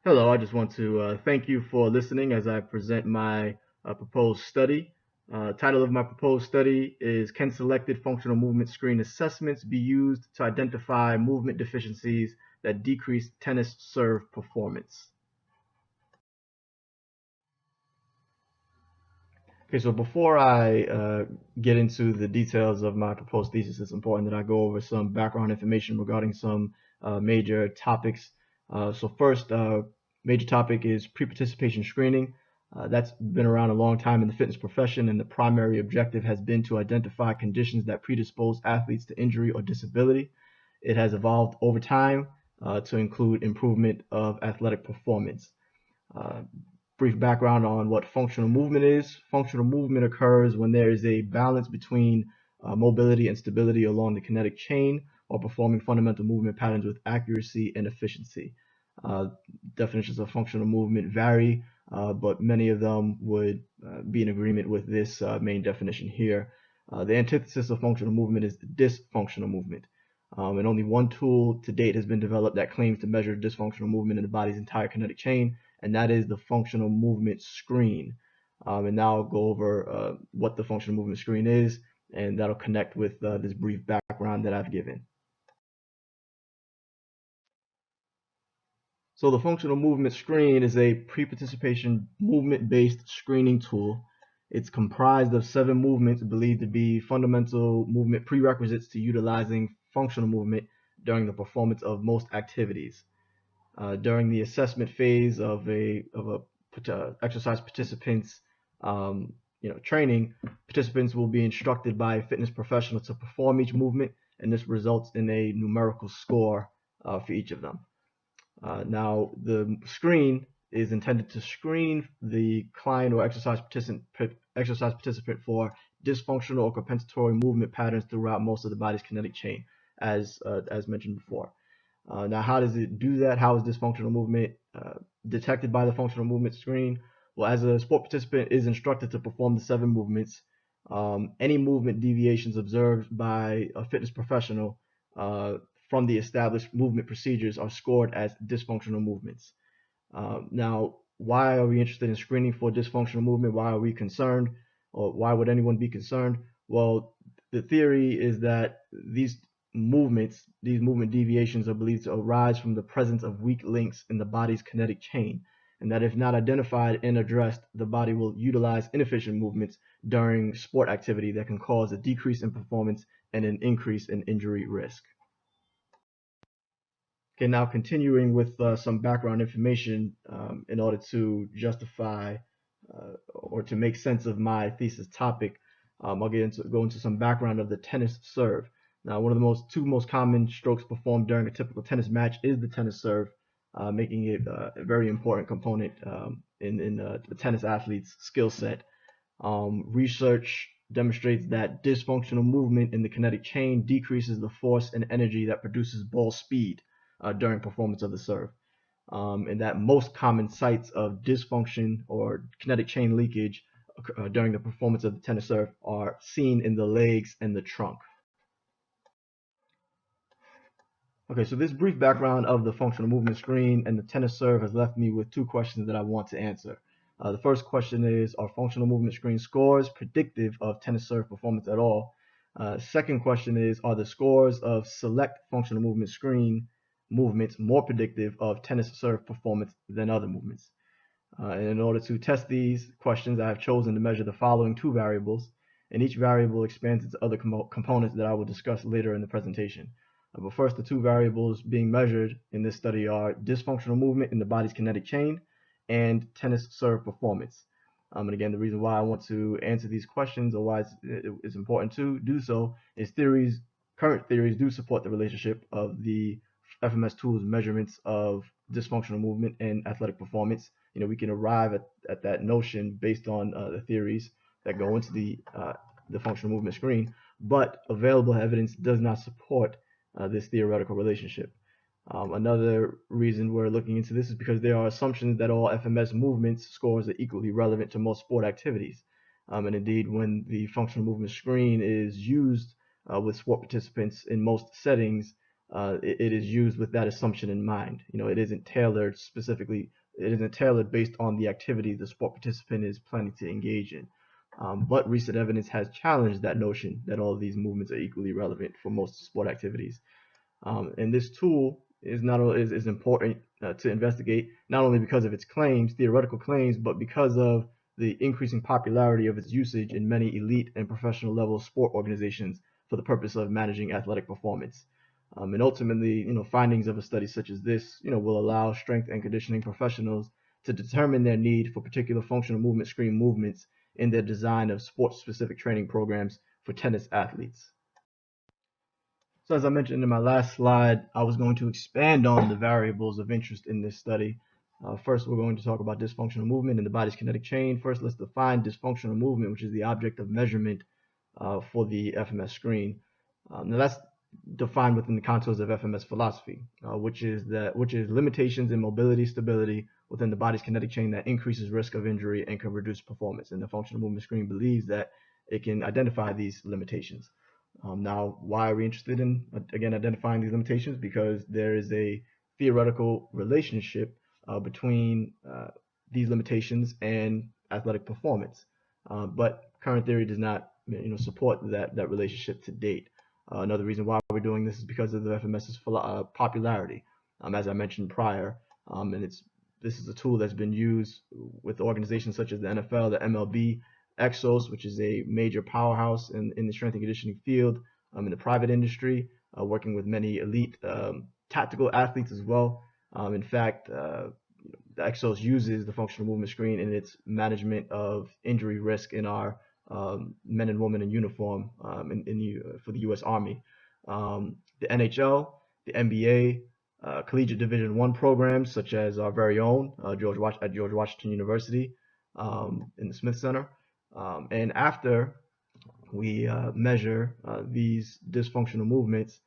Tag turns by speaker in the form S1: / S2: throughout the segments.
S1: Hello, I just want to thank you for listening as I present my proposed study. Title of my proposed study is Can Selected Functional Movement Screen Assessments Be Used to Identify Movement Deficiencies that Decrease Tennis Serve Performance? Okay, so before I get into the details of my proposed thesis, it's important that I go over some background information regarding some major topics. So first, major topic is pre-participation screening. That's been around a long time in the fitness profession, and the primary objective has been to identify conditions that predispose athletes to injury or disability. It has evolved over time to include improvement of athletic performance. Uh, Brief background on what functional movement is. Functional movement occurs when there is a balance between mobility and stability along the kinetic chain, or performing fundamental movement patterns with accuracy and efficiency. Uh, Definitions of functional movement vary, but many of them would be in agreement with this main definition here. The antithesis of functional movement is dysfunctional movement. And only one tool to date has been developed that claims to measure dysfunctional movement in the body's entire kinetic chain, and that is the functional movement screen. And now I'll go over what the functional movement screen is, and that'll connect with this brief background that I've given. So the functional movement screen is a pre-participation movement-based screening tool. It's comprised of 7 movements believed to be fundamental movement prerequisites to utilizing functional movement during the performance of most activities. During the assessment phase of a exercise participants training, participants will be instructed by a fitness professional to perform each movement, and this results in a numerical score for each of them. Now, the screen is intended to screen the client or exercise participant for dysfunctional or compensatory movement patterns throughout most of the body's kinetic chain, as mentioned before. Now, how does it do that? How is dysfunctional movement detected by the functional movement screen? Well, as a sport participant is instructed to perform the 7 movements, any movement deviations observed by a fitness professional from the established movement procedures are scored as dysfunctional movements. Now, why are we interested in screening for dysfunctional movement? Why are we concerned, or why would anyone be concerned? Well, the theory is that these movement deviations are believed to arise from the presence of weak links in the body's kinetic chain, and that if not identified and addressed, the body will utilize inefficient movements during sport activity that can cause a decrease in performance and an increase in injury risk. Okay, now continuing with some background information in order to justify or to make sense of my thesis topic, I'll go into some background of the tennis serve. Now, one of the two most common strokes performed during a typical tennis match is the tennis serve, making it a very important component in the tennis athlete's skill set. Research demonstrates that dysfunctional movement in the kinetic chain decreases the force and energy that produces ball speed during performance of the serve. And that most common sites of dysfunction or kinetic chain leakage during the performance of the tennis serve are seen in the legs and the trunk. Okay, so this brief background of the functional movement screen and the tennis serve has left me with 2 questions that I want to answer. The first question is, are functional movement screen scores predictive of tennis serve performance at all? Second question is, are the scores of select functional movement screen movements more predictive of tennis serve performance than other movements? And in order to test these questions, I have chosen to measure the following 2 variables, and each variable expands into other components that I will discuss later in the presentation. But first, the 2 variables being measured in this study are dysfunctional movement in the body's kinetic chain and tennis serve performance. And again, the reason why I want to answer these questions, or why it's important to do so, is current theories do support the relationship of the FMS tool's measurements of dysfunctional movement and athletic performance. We can arrive at that notion based on the theories that go into the functional movement screen, but available evidence does not support this theoretical relationship. Another reason we're looking into this is because there are assumptions that all FMS movements scores are equally relevant to most sport activities. And indeed, when the functional movement screen is used with sport participants in most settings, it is used with that assumption in mind. It isn't tailored specifically. It isn't tailored based on the activity the sport participant is planning to engage in. But recent evidence has challenged that notion that all of these movements are equally relevant for most sport activities. And this tool is important to investigate, not only because of its theoretical claims, but because of the increasing popularity of its usage in many elite and professional level sport organizations for the purpose of managing athletic performance. And ultimately, findings of a study such as this, will allow strength and conditioning professionals to determine their need for particular functional movement screen movements in their design of sport-specific training programs for tennis athletes. So as I mentioned in my last slide, I was going to expand on the variables of interest in this study. First, we're going to talk about dysfunctional movement in the body's kinetic chain. First, let's define dysfunctional movement, which is the object of measurement for the FMS screen. Now that's defined within the contours of FMS philosophy, which is limitations in mobility, stability within the body's kinetic chain that increases risk of injury and can reduce performance. And the functional movement screen believes that it can identify these limitations. Now, why are we interested in, again, identifying these limitations? Because there is a theoretical relationship between these limitations and athletic performance. But current theory does not support that relationship to date. Another reason why we're doing this is because of the FMS's popularity, as I mentioned prior. And this is a tool that's been used with organizations such as the NFL, the MLB, Exos, which is a major powerhouse in the strength and conditioning field, in the private industry, working with many elite tactical athletes as well. In fact, the Exos uses the functional movement screen in its management of injury risk in our men and women in uniform for the U.S. Army. The NHL, the NBA, collegiate Division I programs such as our very own George Washington University in the Smith Center. And after we measure these dysfunctional movements,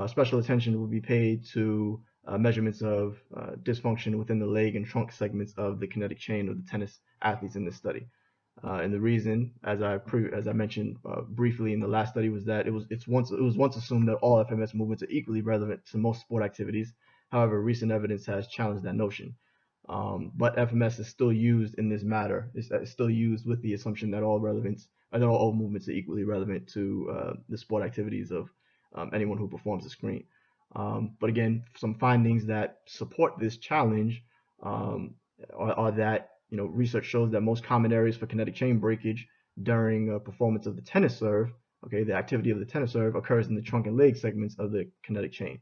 S1: special attention will be paid to measurements of dysfunction within the leg and trunk segments of the kinetic chain of the tennis athletes in this study. And the reason, as I mentioned briefly in the last study, was that it was once assumed that all FMS movements are equally relevant to most sport activities. However, recent evidence has challenged that notion. But FMS is still used in this matter. It's still used with the assumption that all movements are equally relevant to the sport activities of anyone who performs the screen. But again, some findings that support this challenge are that research shows that most common areas for kinetic chain breakage during performance of the tennis serve, the activity of the tennis serve occurs in the trunk and leg segments of the kinetic chain.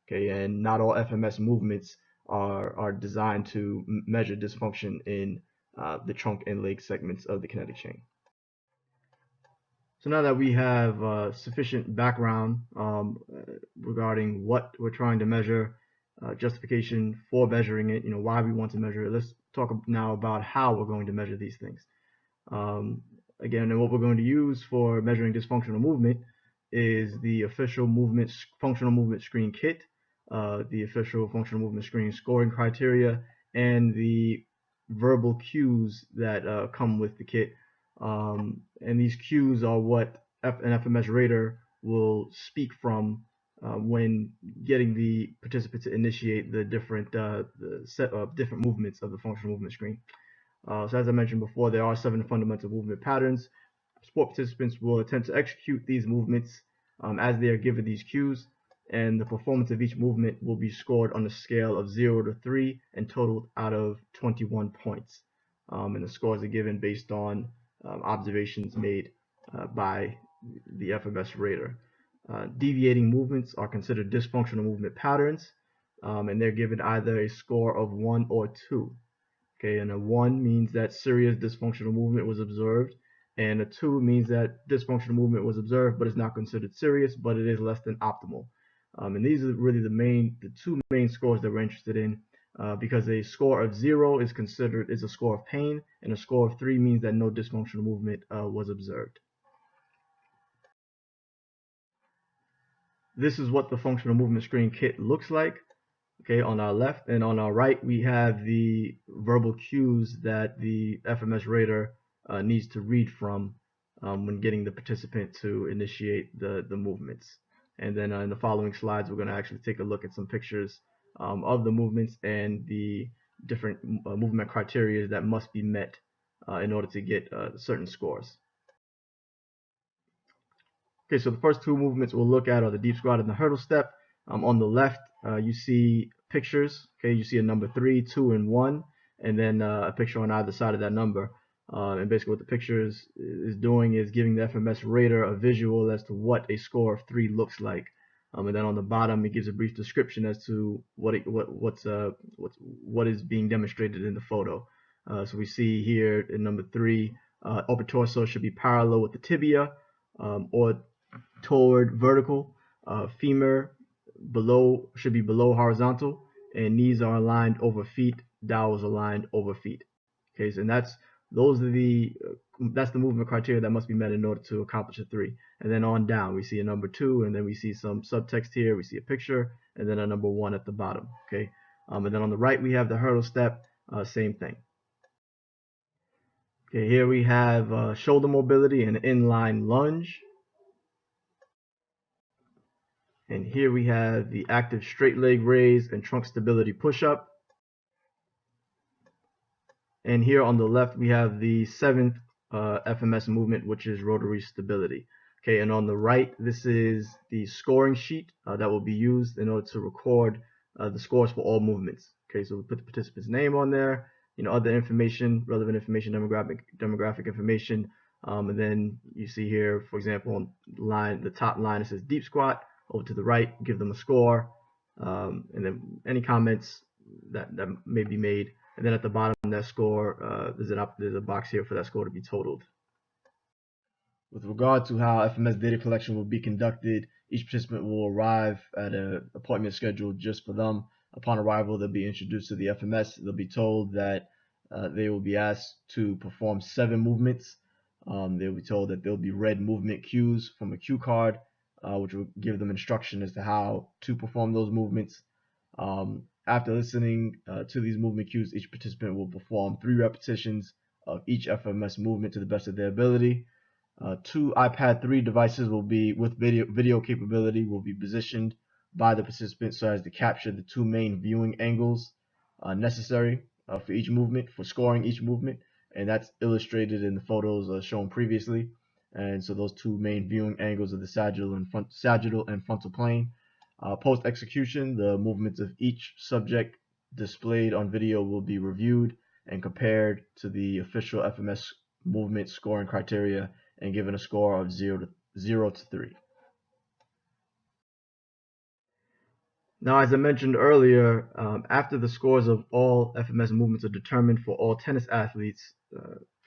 S1: And not all FMS movements are designed to measure dysfunction in the trunk and leg segments of the kinetic chain. So now that we have sufficient background regarding what we're trying to measure, justification for measuring it, why we want to measure it, let's talk now about how we're going to measure these things. Again, and what we're going to use for measuring dysfunctional movement is the official functional movement screen kit, the official functional movement screen scoring criteria, and the verbal cues that come with the kit. And these cues are what an FMS rater will speak from when getting the participant to initiate the different set of different movements of the functional movement screen. So as I mentioned before, there are 7 fundamental movement patterns. Sport participants will attempt to execute these movements as they are given these cues, and the performance of each movement will be scored on a scale of 0 to 3 and totaled out of 21 points. And the scores are given based on observations made by the FMS rater. Deviating movements are considered dysfunctional movement patterns, and they're given either a score of 1 or 2. And a 1 means that serious dysfunctional movement was observed, and a 2 means that dysfunctional movement was observed but is not considered serious, but it is less than optimal. And these are really the 2 main scores that we're interested in, because a score of 0 is a score of pain, and a score of 3 means that no dysfunctional movement was observed. This is what the functional movement screen kit looks like. On our left, and on our right we have the verbal cues that the FMS rater needs to read from when getting the participant to initiate the movements. And then in the following slides, we're going to actually take a look at some pictures of the movements and the different movement criteria that must be met in order to get certain scores. Okay, so the first two movements we'll look at are the deep squat and the hurdle step. On the left, you see pictures. Okay, you see a number 3, 2, and 1, and then a picture on either side of that number. And basically what the picture is doing is giving the FMS rater a visual as to what a score of 3 looks like. And then on the bottom, it gives a brief description as to what is being demonstrated in the photo. So we see here in number 3, upper torso should be parallel with the tibia, or toward vertical. Femur should be below horizontal, and knees are aligned over feet. Dowels aligned over feet. Okay, so that's the movement criteria that must be met in order to accomplish a 3. And then on down, we see a number 2, and then we see some subtext here. We see a picture, and then a number 1 at the bottom. Okay, and then on the right we have the hurdle step. Same thing. Okay, here we have shoulder mobility and inline lunge. And here we have the active straight leg raise and trunk stability push-up. And here on the left, we have the 7th FMS movement, which is rotary stability. Okay, and on the right, this is the scoring sheet that will be used in order to record the scores for all movements. Okay, so we put the participant's name on there, other information, relevant information, demographic information, and then you see here, for example, on the top line, it says deep squat. Over to the right, give them a score, and then any comments that may be made. And then at the bottom of that score, there's a box here for that score to be totaled. With regard to how FMS data collection will be conducted, each participant will arrive at an appointment scheduled just for them. Upon arrival, they'll be introduced to the FMS. They'll be told that they will be asked to perform 7 movements. They'll be told that there'll be read movement cues from a cue card, which will give them instruction as to how to perform those movements. After listening to these movement cues, each participant will perform 3 repetitions of each FMS movement to the best of their ability. 2 iPad 3 devices will be with video capability will be positioned by the participant so as to capture the 2 main viewing angles necessary for each movement, for scoring each movement, and that's illustrated in the photos shown previously. And so those 2 main viewing angles are the sagittal and frontal plane. Post execution, the movements of each subject displayed on video will be reviewed and compared to the official FMS movement scoring criteria and given a score of 0 to 3. Now, as I mentioned earlier, after the scores of all FMS movements are determined for all tennis athletes,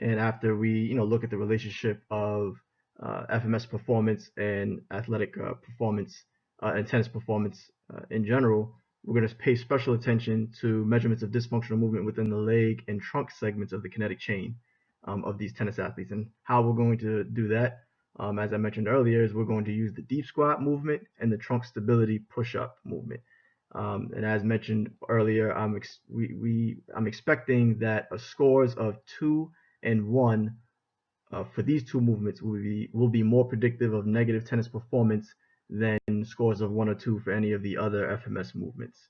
S1: and after we look at the relationship of FMS performance and athletic performance and tennis performance in general, we're going to pay special attention to measurements of dysfunctional movement within the leg and trunk segments of the kinetic chain of these tennis athletes. And how we're going to do that, as I mentioned earlier, is we're going to use the deep squat movement and the trunk stability push-up movement. And as mentioned earlier, I'm expecting that scores of 2 and 1 for these 2 movements will be more predictive of negative tennis performance than scores of 1 or 2 for any of the other FMS movements.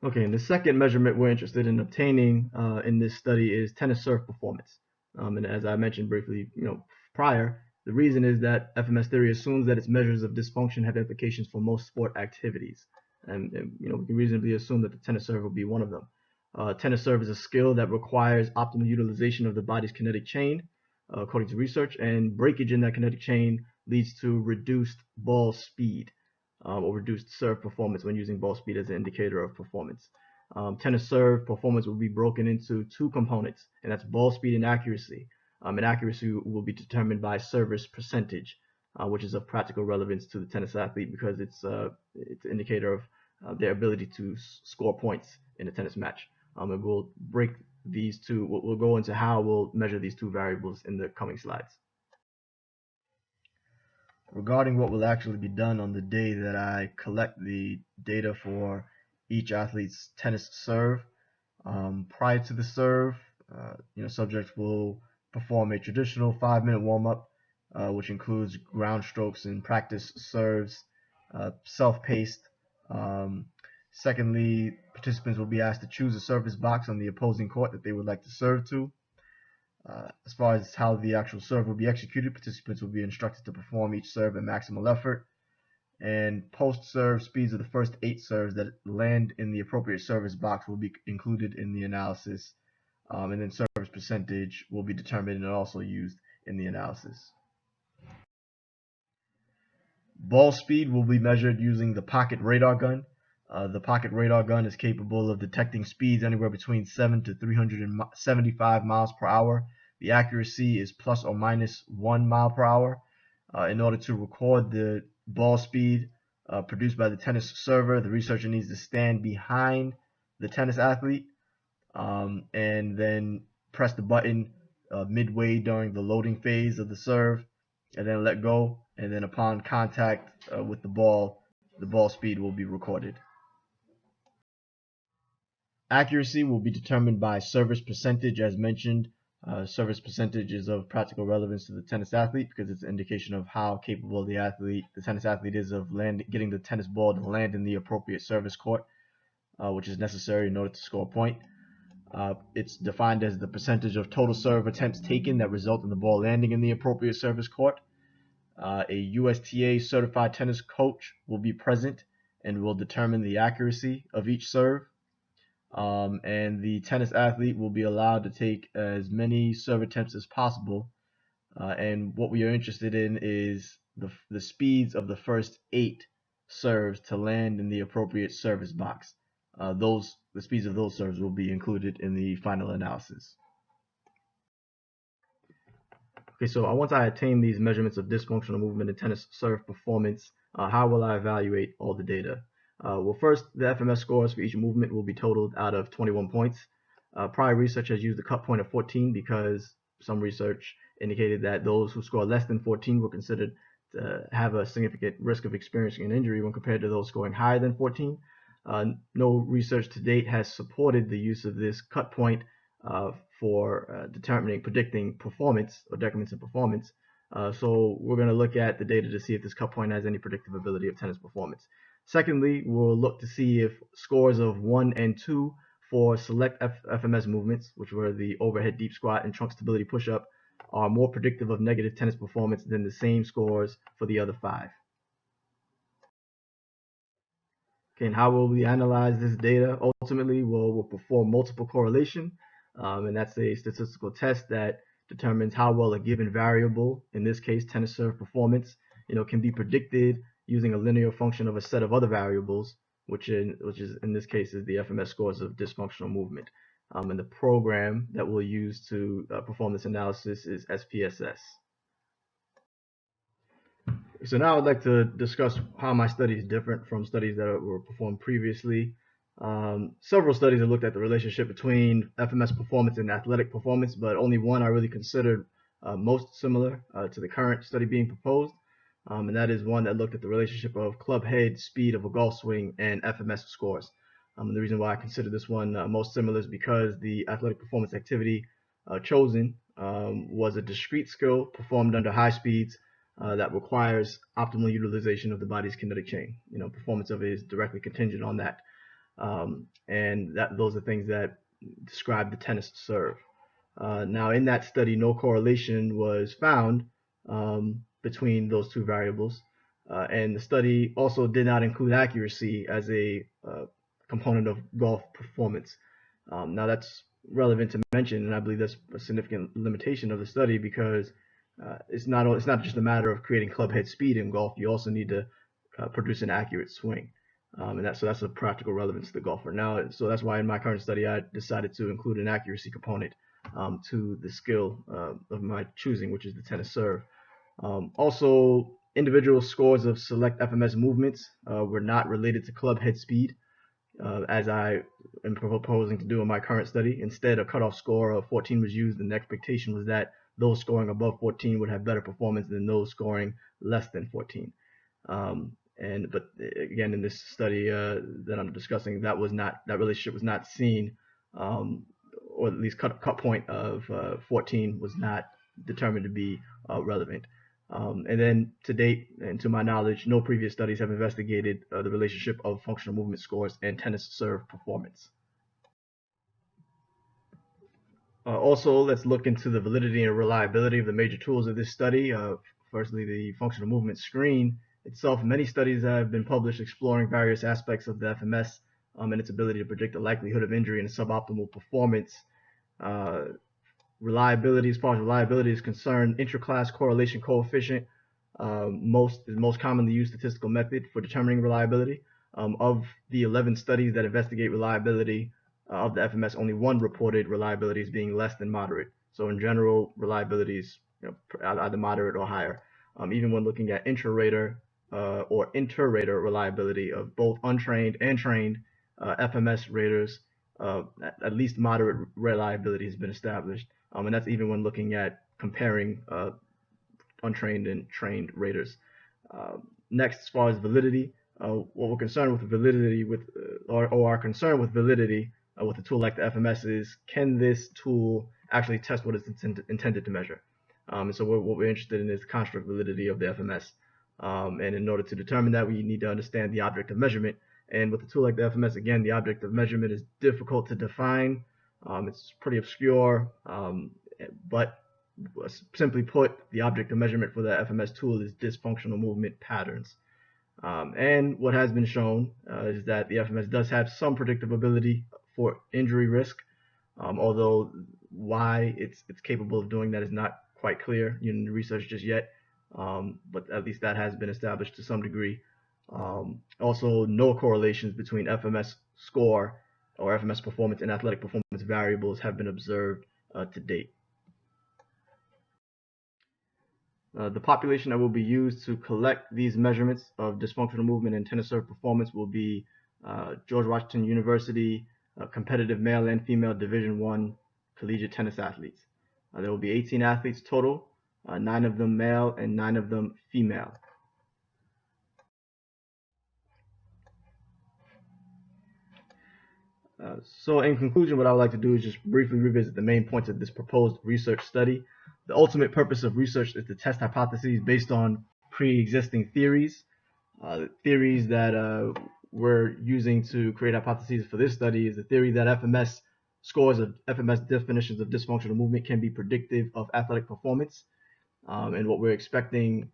S1: Okay, and the second measurement we're interested in obtaining in this study is tennis serve performance. And as I mentioned briefly, prior, the reason is that FMS theory assumes that its measures of dysfunction have implications for most sport activities, and we can reasonably assume that the tennis serve will be one of them. Tennis serve is a skill that requires optimal utilization of the body's kinetic chain, according to research, and breakage in that kinetic chain leads to reduced ball speed. Or reduced serve performance when using ball speed as an indicator of performance. Tennis serve performance will be broken into 2 components, and that's ball speed and accuracy. And accuracy will be determined by server's percentage, which is of practical relevance to the tennis athlete because it's an indicator of their ability to score points in a tennis match. And we'll break these 2. We'll go into how we'll measure these 2 variables in the coming slides. Regarding what will actually be done on the day that I collect the data for each athlete's tennis serve, prior to the serve, subjects will perform a traditional 5-minute warm-up which includes ground strokes and practice serves, self-paced. Um, Secondly, participants will be asked to choose a service box on the opposing court that they would like to serve to. As far as how the actual serve will be executed, participants will be instructed to perform each serve at maximal effort. And post-serve speeds of the first 8 serves that land in the appropriate service box will be included in the analysis. And then service percentage will be determined and also used in the analysis. Ball speed will be measured using the pocket radar gun. The pocket radar gun is capable of detecting speeds anywhere between 7 to 375 miles per hour. The accuracy is plus or minus 1 mile per hour. In order to record the ball speed produced by the tennis server, the researcher needs to stand behind the tennis athlete and then press the button midway during the loading phase of the serve, and then let go, and then upon contact with the ball speed will be recorded. Accuracy will be determined by service percentage, as mentioned. Service percentage is of practical relevance to the tennis athlete because it's an indication of how capable the tennis athlete is of getting the tennis ball to land in the appropriate service court, which is necessary in order to score a point. It's defined as the percentage of total serve attempts taken that result in the ball landing in the appropriate service court. A USTA certified tennis coach will be present and will determine the accuracy of each serve. And the tennis athlete will be allowed to take as many serve attempts as possible. And what we are interested in is the speeds of the first 8 serves to land in the appropriate service box. The speeds of those serves will be included in the final analysis. Okay, so once I attain these measurements of dysfunctional movement and tennis serve performance, how will I evaluate all the data? Well, first, the FMS scores for each movement will be totaled out of 21 points. Prior research has used a cut point of 14 because some research indicated that those who score less than 14 were considered to have a significant risk of experiencing an injury when compared to those scoring higher than 14. No research to date has supported the use of this cut point for predicting performance or decrements in performance. So we're going to look at the data to see if this cut point has any predictive ability of tennis performance. Secondly, we'll look to see if scores of 1 and 2 for select FMS movements, which were the overhead deep squat and trunk stability push-up, are more predictive of negative tennis performance than the same scores for the other 5. Okay, and how will we analyze this data? Ultimately, we'll perform multiple correlation, and that's a statistical test that determines how well a given variable, in this case tennis serve performance, can be predicted using a linear function of a set of other variables, which is in this case is the FMS scores of dysfunctional movement. And the program that we'll use to perform this analysis is SPSS. So now I'd like to discuss how my study is different from studies that were performed previously. Several studies have looked at the relationship between FMS performance and athletic performance, but only one I really considered most similar to the current study being proposed, and that is one that looked at the relationship of club head speed of a golf swing and FMS scores. The reason why I consider this one most similar is because the athletic performance activity chosen was a discrete skill performed under high speeds that requires optimal utilization of the body's kinetic chain. Performance of it is directly contingent on that. And those are things that describe the tennis serve. Now, in that study, no correlation was found between those two variables. And the study also did not include accuracy as a component of golf performance. Now, that's relevant to mention, and I believe that's a significant limitation of the study because it's not just a matter of creating club head speed in golf. You also need to produce an accurate swing, and that's a practical relevance to the golfer. Now, so that's why in my current study I decided to include an accuracy component to the skill of my choosing, which is the tennis serve. Also, individual scores of select FMS movements were not related to club head speed, as I am proposing to do in my current study. Instead, a cutoff score of 14 was used, and the expectation was that those scoring above 14 would have better performance than those scoring less than 14. But again, in this study that I'm discussing, that relationship was not seen, or at least cut point of 14 was not determined to be relevant. And then to date, and to my knowledge, no previous studies have investigated the relationship of functional movement scores and tennis serve performance. Also, let's look into the validity and reliability of the major tools of this study. Firstly, the functional movement screen itself. Many studies have been published exploring various aspects of the FMS and its ability to predict the likelihood of injury and suboptimal performance. Reliability, as far as reliability is concerned, intraclass correlation coefficient is most commonly used statistical method for determining reliability. Of the 11 studies that investigate reliability of the FMS, only one reported reliability as being less than moderate. So in general, reliability is either moderate or higher. Even when looking at intra-rater or inter-rater reliability of both untrained and trained FMS raters, at least moderate reliability has been established. And that's even when looking at comparing untrained and trained raters. Next, as far as validity, what we're concerned with validity or are concerned with validity with a tool like the FMS is, can this tool actually test what it's intended to measure? And so what we're interested in is construct validity of the FMS. And in order to determine that, we need to understand the object of measurement. And with a tool like the FMS, again, the object of measurement is difficult to define. It's pretty obscure, but simply put, the object of measurement for the FMS tool is dysfunctional movement patterns. And what has been shown is that the FMS does have some predictive ability for injury risk, although why it's capable of doing that is not quite clear in the research just yet, but at least that has been established to some degree. Also, no correlations between FMS score or FMS performance and athletic performance variables have been observed to date. The population that will be used to collect these measurements of dysfunctional movement and tennis serve performance will be George Washington University competitive male and female Division I collegiate tennis athletes. There will be 18 athletes total, 9 of them male and 9 of them female. So in conclusion, what I would like to do is just briefly revisit the main points of this proposed research study. The ultimate purpose of research is to test hypotheses based on pre-existing theories. Theories that we're using to create hypotheses for this study is the theory that FMS scores of FMS definitions of dysfunctional movement can be predictive of athletic performance. And what we're expecting,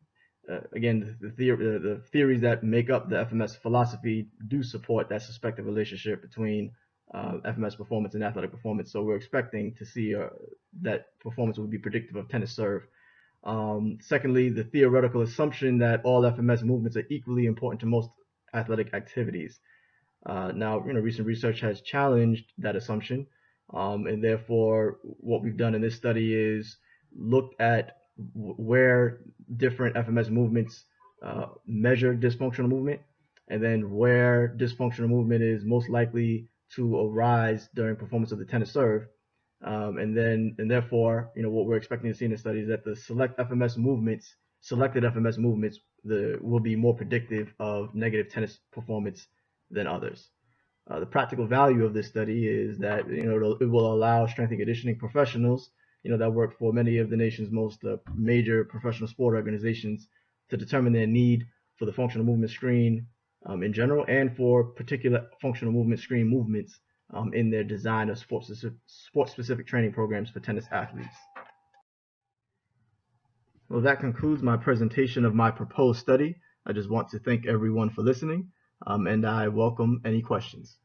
S1: again, the theories that make up the FMS philosophy do support that suspected relationship between FMS performance and athletic performance. So we're expecting to see that performance will be predictive of tennis serve. Secondly, the theoretical assumption that all FMS movements are equally important to most athletic activities. Now, recent research has challenged that assumption, and therefore, what we've done in this study is looked at where different FMS movements measure dysfunctional movement, and then where dysfunctional movement is most likely to arise during performance of the tennis serve. And therefore, what we're expecting to see in the study is that the selected FMS movements will be more predictive of negative tennis performance than others. The practical value of this study is that it will allow strength and conditioning professionals, that work for many of the nation's most major professional sport organizations, to determine their need for the functional movement screen in general, and for particular functional movement screen movements in their design of sport-specific training programs for tennis athletes. Well, that concludes my presentation of my proposed study. I just want to thank everyone for listening, and I welcome any questions.